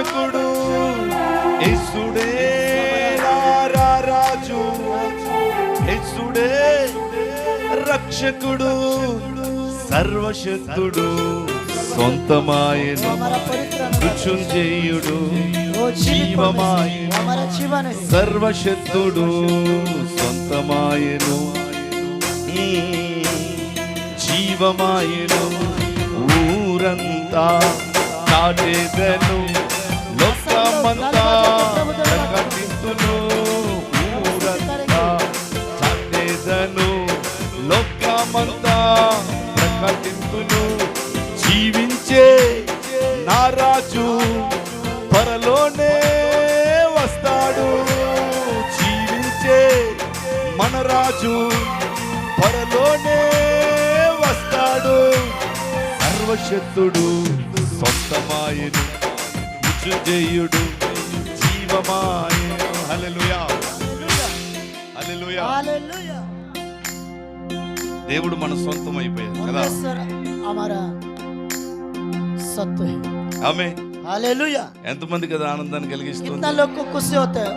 రక్షకుడు, యేసుడే రాజు, యేసుడే రక్షకుడు, సర్వశక్తుడు, సొంతమాయను మృత్యుంజయుడు, జీవమాయను, సర్వశక్తుడు, సొంతమాయను, జీవమాయను. ఊరంతా చాటేదను, లోకమంతా ప్రకటింతును. ఊరంతా చాటేదను, లోకమంతా ప్రకటింతును. జీవించే నా రాజు త్వరలోనే వస్తాడు. జీవించే మన రాజు త్వరలోనే వస్తాడు. సర్వశక్తుడు, సొంతమాయను, మృత్యుంజయుడు, జీవమాయను. హల్లెలూయా, హల్లెలూయా. దేవుడు మన సొంతం అయిపోయాడు కదా. ఆమేన్. हालेलुया. ఎంతమందికి అది ఆనందాన్ని కలిగిస్తుంది? कितना लोग को खुशी होता है?